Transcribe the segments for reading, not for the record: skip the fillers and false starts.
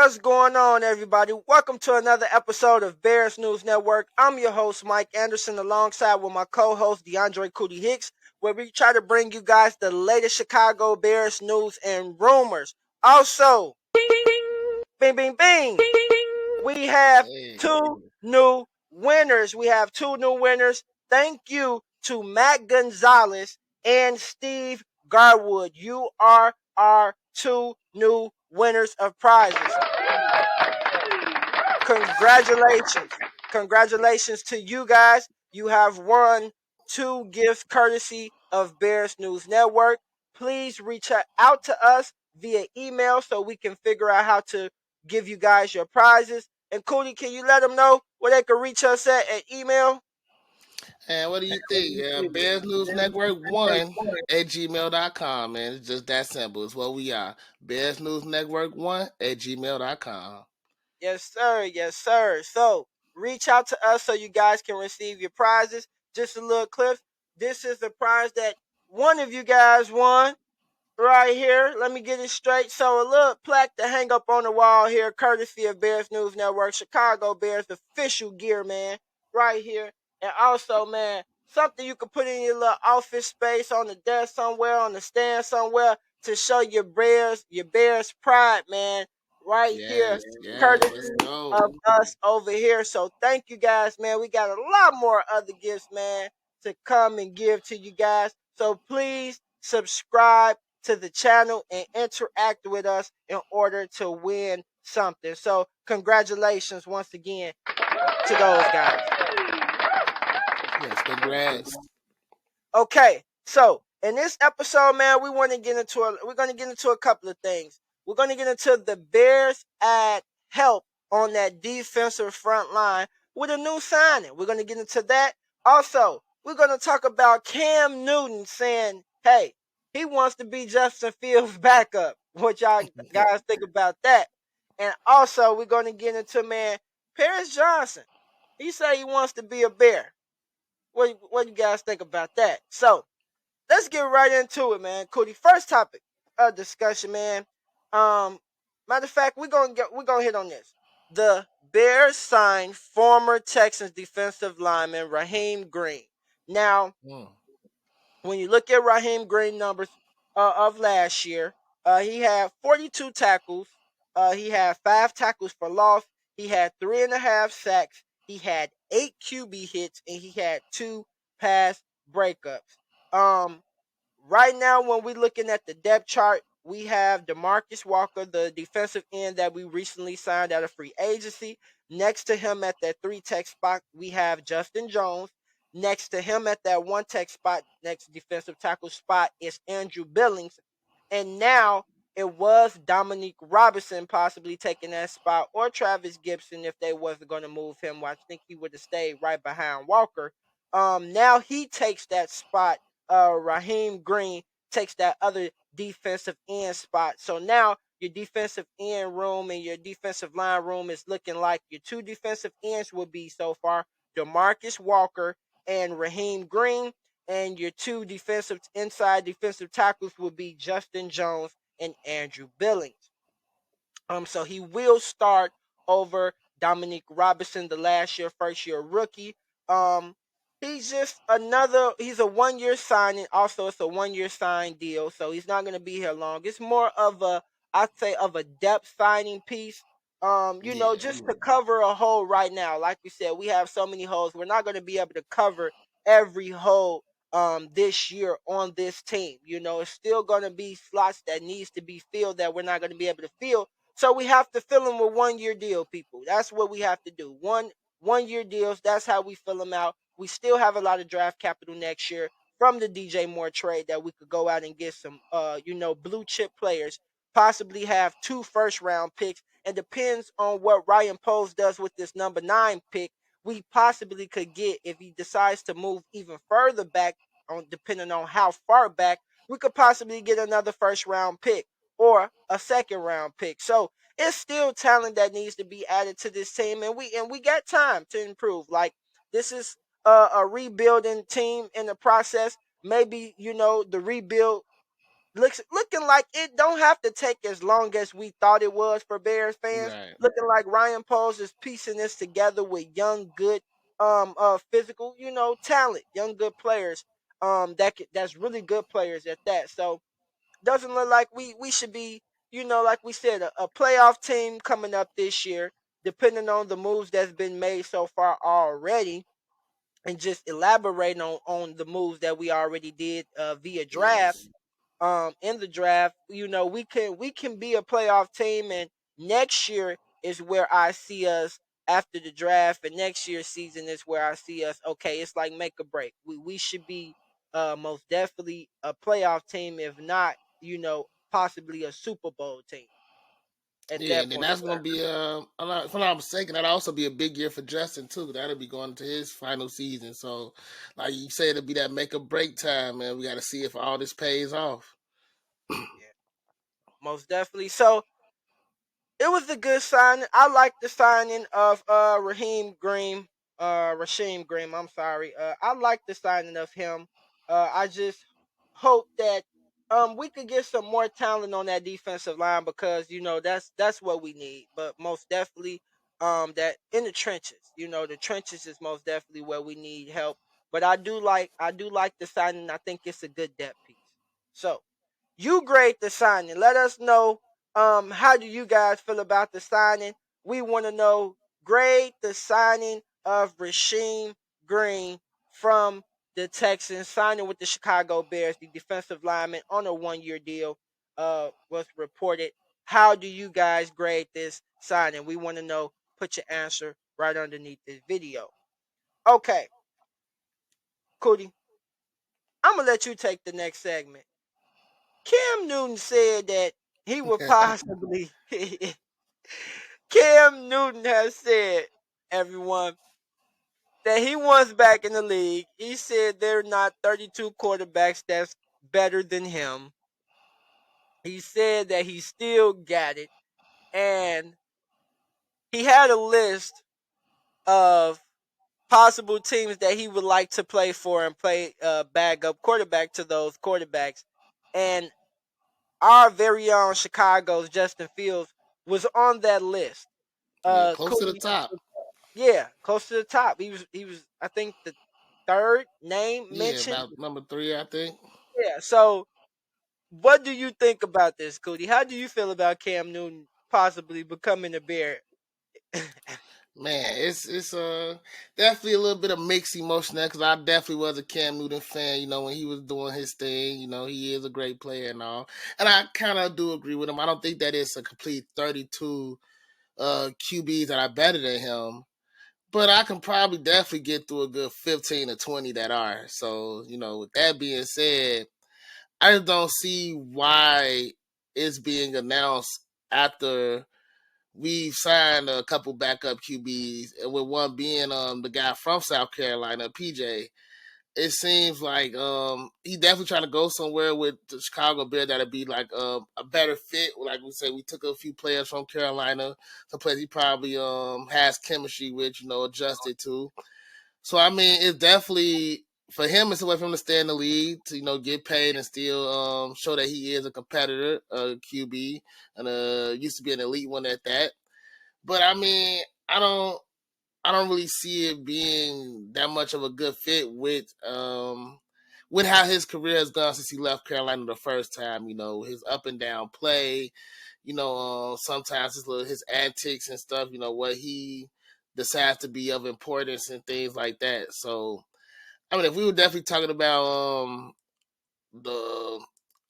What's going on, everybody? Welcome to another episode of Bears News Network. I'm your host, Mike Anderson, alongside with my co-host, DeAndre Cootie Hicks, where we try to bring you guys the latest Chicago Bears news and rumors. Also, bing, bing, bing, we have Hey, two new winners. Thank you to Matt Gonzalez and Steve Garwood. You are our two new winners of prizes. Congratulations. Congratulations to you guys. You have won two gifts courtesy of Bears News Network. Please reach out to us via email so we can figure out how to give you guys your prizes. And Cootie, can you let them know where they can reach us at email? and what do you think? Bears News Network 1 at gmail.com, man. It's just that simple. It's what we are. Bears News Network 1 at gmail.com. Yes, sir. Yes, sir. So reach out to us so you guys can receive your prizes. Just a little clip. This is the prize that one of you guys won right here. Let me get it straight. So a little plaque to hang up on the wall here, courtesy of Bears News Network, Chicago Bears official gear, man, right here. And also, man, something you can put in your little office space, on the desk somewhere, on the stand somewhere, to show your Bears pride, man, right here, Yes, yes. Let's courtesy go. of us over here. So thank you guys, man. We got a lot more other gifts, man, to come and give to you guys. So please subscribe to the channel and interact with us in order to win something. So congratulations once again to those guys. Yes, congrats. Okay, so in this episode, man, we're gonna get into a couple of things. We're gonna get into the Bears add help on that defensive front line with a new signing. We're gonna get into that. Also, we're gonna talk about Cam Newton saying, "Hey, he wants to be Justin Fields' backup." What y'all guys think about that? And also, we're gonna get into, man, Paris Johnson. He said he wants to be a Bear. What you guys think about that? So let's get right into it, man. Cody, first topic of discussion, man. Um, Matter of fact, we're gonna hit on this. The Bears signed former Texans defensive lineman Raheem Green. Now, Mm. when you look at Raheem Green numbers of last year, he had 42 tackles. He had 5 tackles for loss. He had 3.5 sacks. He had 8 QB hits, and he had 2 pass breakups. Um, Right now, when we're looking at the depth chart, we have DeMarcus Walker, the defensive end that we recently signed out of free agency. Next to him at that 3 tech spot, we have Justin Jones. Next to him at that 1 tech spot, next defensive tackle spot, is Andrew Billings. And now it was Dominique Robinson possibly taking that spot, or Travis Gibson if they wasn't going to move him. Well, I think he would have stayed right behind Walker. Now he takes that spot. Raheem Green takes that other defensive end spot. So now your defensive end room and your defensive line room is looking like your two defensive ends will be so far DeMarcus Walker and Raheem Green, and your two defensive tackles will be Justin Jones and Andrew Billings. So he will start over Dominique Robinson, the first year rookie. Um, he's a 1 year signing. Also, it's a 1 year sign deal, so he's not gonna be here long. It's more of I'd say of a depth signing piece. Yeah. Just to cover a hole right now. Like we said, we have so many holes. We're not gonna be able to cover every hole this year on this team. It's still gonna be slots that needs to be filled that we're not gonna be able to fill, so we have to fill them with 1 year deal, people. That's what we have to do. One year deals. That's how we fill them out. We still have a lot of draft capital next year from the DJ Moore trade that we could go out and get some blue chip players. Possibly have 2 first round picks. And depends on what Ryan Poles does with this number 9 pick. We possibly could get, if he decides to move even further back, on depending on how far back, we could possibly get another 1st round pick or a 2nd round pick. So it's still talent that needs to be added to this team, and we got time to improve. Like, this is a rebuilding team in the process. Maybe the rebuild looking like it don't have to take as long as we thought it was for Bears fans. Right. Looking like Ryan Poles is piecing this together with young, good, physical, talent, young, good players, that's really good players at that. So doesn't look like we should be, like we said, a playoff team coming up this year, depending on the moves that's been made so far already, and just elaborating on the moves that we already did via draft. Yes. In the draft, we can be a playoff team, and next year is where I see us after the draft, and next year's season is where I see us. Okay, it's like make or break. We should be most definitely a playoff team, if not, possibly a Super Bowl team at Yeah, that and then point. that's gonna be if I'm not mistaken, that'll also be a big year for Justin too. That'll be going to his final season. So, like you said, it'll be that make or break time, man. We got to see if all this pays off. Yeah, most definitely. So it was a good signing. I like the signing of Rasheem Green. I'm sorry. I like the signing of him. I just hope that we could get some more talent on that defensive line, because that's what we need. But most definitely that in the trenches, the trenches is most definitely where we need help. But I do like the signing. I think it's a good depth piece. So you grade the signing. Let us know how do you guys feel about the signing. We want to know, grade the signing of Rasheem Green from the Texans, signing with the Chicago Bears, the defensive lineman on a 1-year deal, was reported. How do you guys grade this signing? We want to know. Put your answer right underneath this video. Okay, Cootie, I'm gonna let you take the next segment. Cam Newton said that he would possibly. Cam Newton has said, everyone, that he wants back in the league. He said there are not 32 quarterbacks that's better than him. He said that he still got it. And he had a list of possible teams that he would like to play for and play backup quarterback to those quarterbacks. And our very own Chicago's Justin Fields was on that list. Yeah, close to the Cody, top. yeah, close to the top. He was I think the third name Yeah, mentioned. about number 3, I think. Yeah. So what do you think about this, Cody? How do you feel about Cam Newton possibly becoming a Bear? Man, it's definitely a little bit of mixed emotion there because I definitely was a Cam Newton fan. You know, when he was doing his thing, you know, he is a great player and all, and I kind of do agree with him. I don't think that it's a complete 32 QBs that are better than him, but I can probably definitely get through a good 15 or 20 that are. So, you know, with that being said, I just don't see why it's being announced after we've signed a couple backup QBs, and with one being the guy from South Carolina, PJ. It seems like he definitely trying to go somewhere with the Chicago Bears that'd be like a better fit. Like we said, we took a few players from Carolina, some players he probably has chemistry with, you know, adjusted to. So I mean, it's definitely for him. It's a way for him to stay in the league to, you know, get paid and still show that he is a competitor, a QB, and used to be an elite one at that. But I mean, I don't I don't really see it being that much of a good fit with how his career has gone since he left Carolina the first time. You know, his up and down play. You know, sometimes his antics and stuff. You know, what he decides to be of importance and things like that. So, I mean, if we were definitely talking about the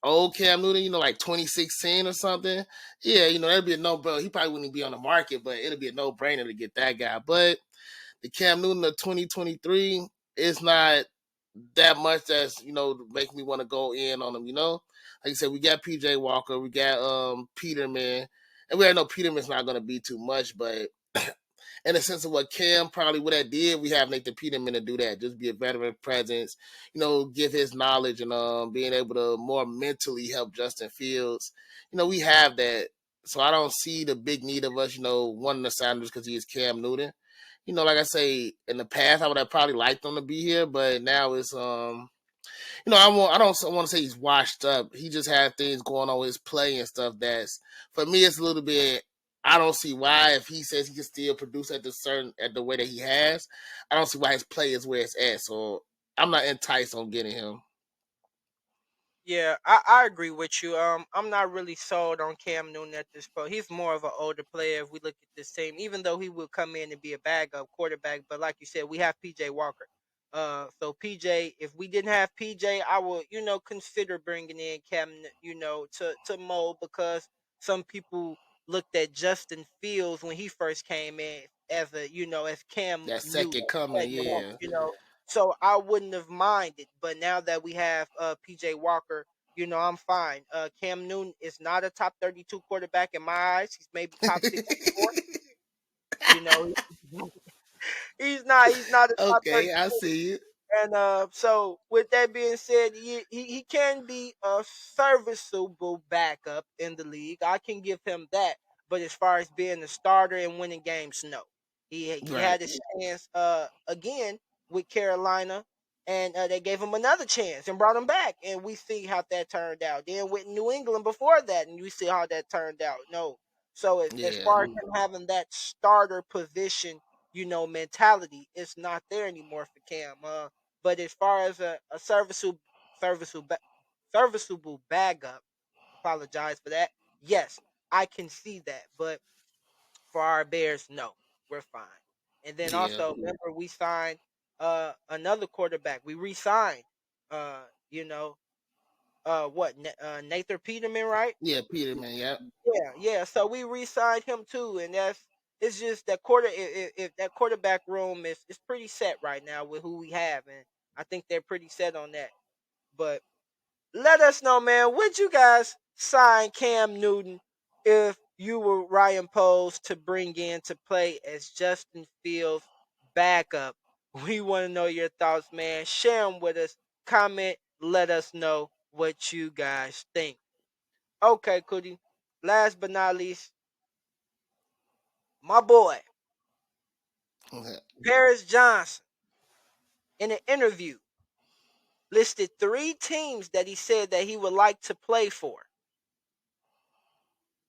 old Cam Newton, you know, like 2016 or something, yeah, you know, that'd be a no bro. He probably wouldn't be on the market, but it'd be a no brainer to get that guy. But the Cam Newton of 2023 is not that much that's, you know, make me want to go in on him, you know? Like I said, we got PJ Walker, we got Peterman, and we already know Peterman's not gonna be too much, but in the sense of what Cam probably would have did, we have Nathan Peterman to do that. Just be a veteran presence, you know, give his knowledge and being able to more mentally help Justin Fields. You know, we have that. So I don't see the big need of us, you know, wanting to sign just because he is Cam Newton. You know, like I say, in the past I would have probably liked him to be here, but now it's I don't want to say he's washed up. He just had things going on with his play and stuff. That's for me, it's a little bit. I don't see why if he says he can still produce at the way that he has. I don't see why his play is where it's at. So I'm not enticed on getting him. Yeah, I agree with you. I'm not really sold on Cam Newton at this point. He's more of an older player if we look at this team, even though he will come in and be a backup quarterback. But like you said, we have PJ Walker. So PJ, if we didn't have PJ, I would, consider bringing in Cam, to mold because some people looked at Justin Fields when he first came in as as Cam That Newton, second coming, second, yeah, so I wouldn't have minded. But now that we have PJ Walker, I'm fine. Cam Newton is not a top 32 quarterback in my eyes. He's maybe top 64. You know, he's not a top okay, I 32. see it. And so with that being said, he can be a serviceable backup in the league. I can give him that. But as far as being a starter and winning games, no. He Right. had his chance again with Carolina, and they gave him another chance and brought him back, and we see how that turned out. Then with New England before that, and we see how that turned out. No, so as Yeah. far as him having that starter position, mentality, it's not there anymore for Cam. But as far as a serviceable, serviceable backup, apologize for that. Yes, I can see that. But for our Bears, no, we're fine. And then Yeah. also, remember, we signed another quarterback. We re-signed, uh, you know, Nathan Peterman, right? Yeah. Peterman. Yeah. Yeah, yeah. So we re-signed him too, and it's just that if that quarterback room is pretty set right now with who we have, and I think they're pretty set on that. But let us know, man. Would you guys sign Cam Newton if you were Ryan Poles to bring in to play as Justin Fields backup? We want to know your thoughts, man. Share them with us. Comment. Let us know what you guys think. Okay, Cootie. Last but not least, my boy, Paris Johnson, in an interview, listed three teams that he said that he would like to play for.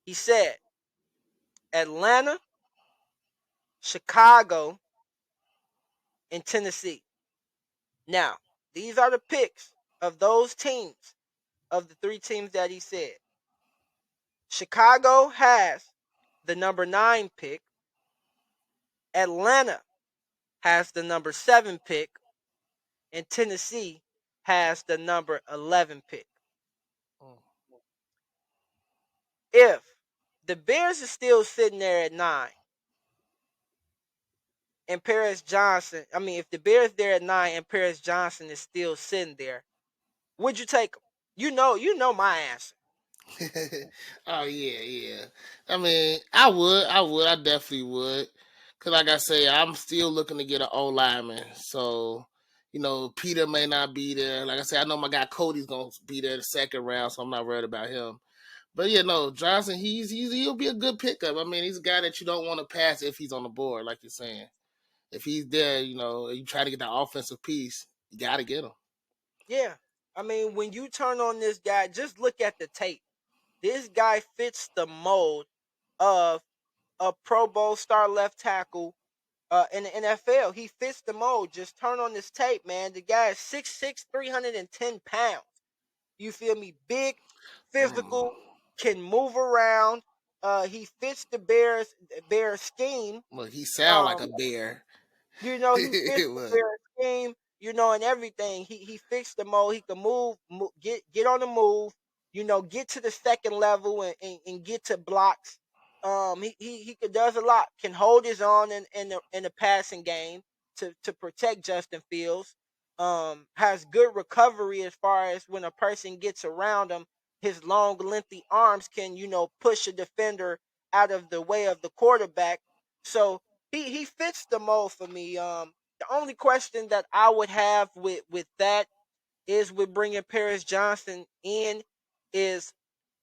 He said Atlanta, Chicago, and Tennessee. Now, these are the picks of those teams, of the three teams that he said. Chicago has the number 9 pick. Atlanta has the number 7 pick. And Tennessee has the number 11 pick. If the Bears is still sitting there at 9, and Paris Johnson, I mean, if the Bears there at 9 and Paris Johnson is still sitting there, would you take him? You know my answer. Oh yeah, yeah. I mean, I definitely would. Cause like I say, I'm still looking to get an O lineman. So, Peter may not be there. Like I said, I know my guy Cody's gonna be there the second round, so I'm not worried about him. But yeah, no, Johnson, he'll be a good pickup. I mean, he's a guy that you don't want to pass if he's on the board, like you're saying. If he's there, you try to get the offensive piece, you gotta get him. Yeah. I mean, when you turn on this guy, just look at the tape. This guy fits the mold of a Pro Bowl star left tackle in the NFL. He fits the mold. Just turn on this tape, man. The guy is 6'6", 310 pounds. You feel me? Big, Mm. physical, can move around. He fits the Bears scheme. Look, he sound like Um, a bear. he fits the Look, Bears scheme, and everything. He fixed the mold. He can get on the move, get to the second level and get to blocks. Does a lot. Can hold his own in the passing game to protect Justin Fields. Has good recovery as far as when a person gets around him. His long, lengthy arms can, push a defender out of the way of the quarterback. So he fits the mold for me. The only question that I would have with that is with bringing Paris Johnson in is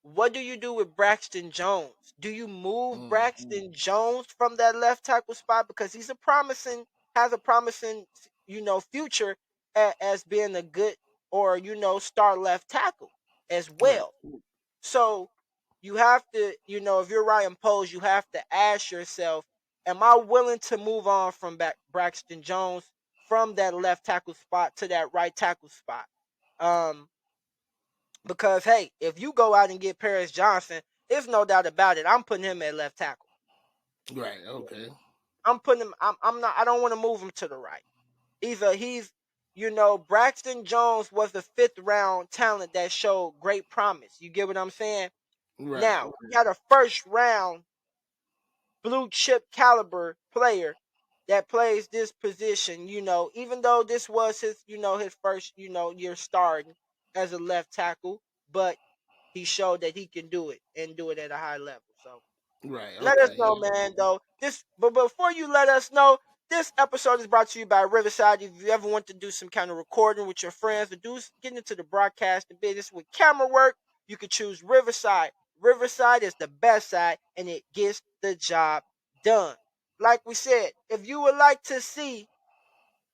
what do you do with Braxton Jones? Do you move mm. Braxton Jones from that left tackle spot because has a promising future as being a good or star left tackle as Right. well. So you have to, if you're Ryan Poles, you have to ask yourself, am I willing to move on from Braxton Jones from that left tackle spot to that right tackle spot? Um, because hey, if you go out and get Paris Johnson, there's no doubt about it. I'm putting him at left tackle. Right. Okay. I'm putting him. I'm not. I don't want to move him to the right. He's Braxton Jones was the fifth round talent that showed great promise. You get what I'm saying? Right. Now we got a first round blue chip caliber player that plays this position. Even though this was his first year starting as a left tackle, but he showed that he can do it and do it at a high level. So Right. let us Okay. know, man. Though but before you let us know, this episode is brought to you by Riverside. If you ever want to do some kind of recording with your friends or get into the broadcasting business with camera work, you could choose Riverside. Riverside is the best side, and it gets the job done. Like we said, if you would like to see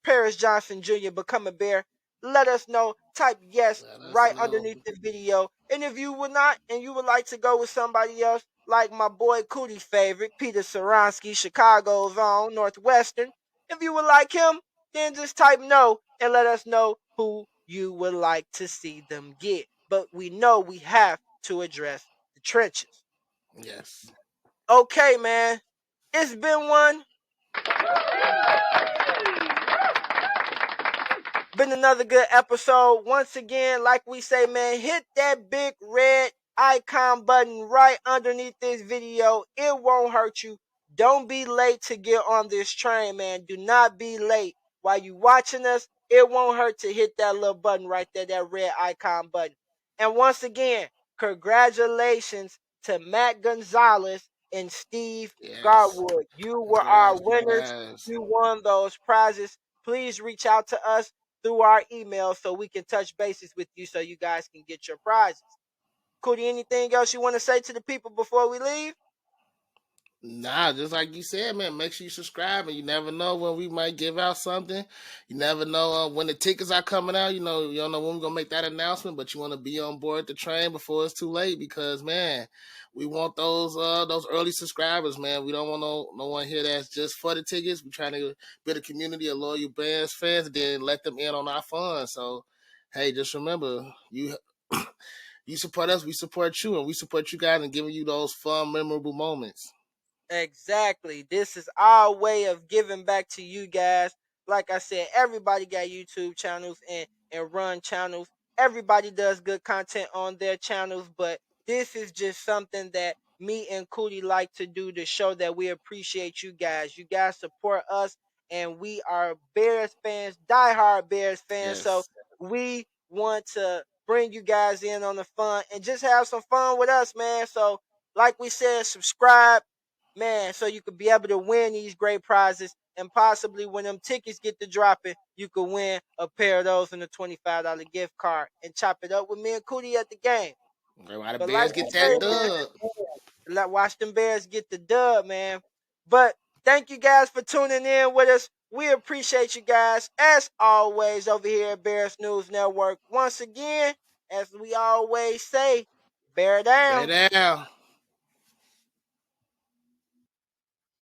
Paris Johnson Jr. become a Bear, let us know. Type yes Let us right know. underneath the video. And if you would not, and you would like to go with somebody else, like my boy Cootie's favorite, Peter Soronsky, Chicago's own, Northwestern, if you would like him, then just type no and let us know who you would like to see them get. But we know we have to address the trenches. Yes. Okay, man. It's been one. Been another good episode. Once again, like we say, man, hit that big red icon button right underneath this video. It won't hurt you. Don't be late to get on this train, man. Do not be late. While you watching us, it won't hurt to hit that little button right there, that red icon button. And once again, congratulations to Matt Gonzalez and Steve Yes. Garwood. You were our Congrats. winners. Congrats. You won those prizes. Please reach out to us through our email so we can touch bases with you so you guys can get your prizes. Cootie, anything else you want to say to the people before we leave? Nah, just like you said, man, make sure you subscribe, and you never know when we might give out something. You never know when the tickets are coming out. You don't know when we're gonna make that announcement, but you want to be on board the train before it's too late because, man, we want those early subscribers, man. We don't want no one here that's just for the tickets. We're trying to build a community of loyal bands fans, and then let them in on our fun. So, hey, just remember you. You support us, we support you, and we support you guys and giving you those fun, memorable moments. Exactly. This is our way of giving back to you guys. Like I said, everybody got YouTube channels and run channels. Everybody does good content on their channels, but this is just something that me and Cootie like to do to show that we appreciate you guys. You guys support us, and we are Bears fans, diehard Bears fans. So Yes. we want to bring you guys in on the fun and just have some fun with us, man. So, like we said, subscribe, man, so you could be able to win these great prizes, and possibly when them tickets get to dropping, you could win a pair of those and a $25 gift card and chop it up with me and Cootie at the game. Why the But like Bears we get say, that dub? man, let watch them Bears get the dub, man. But thank you guys for tuning in with us. We appreciate you guys as always over here at Bears News Network. Once again, as we always say, bear Bear down. down.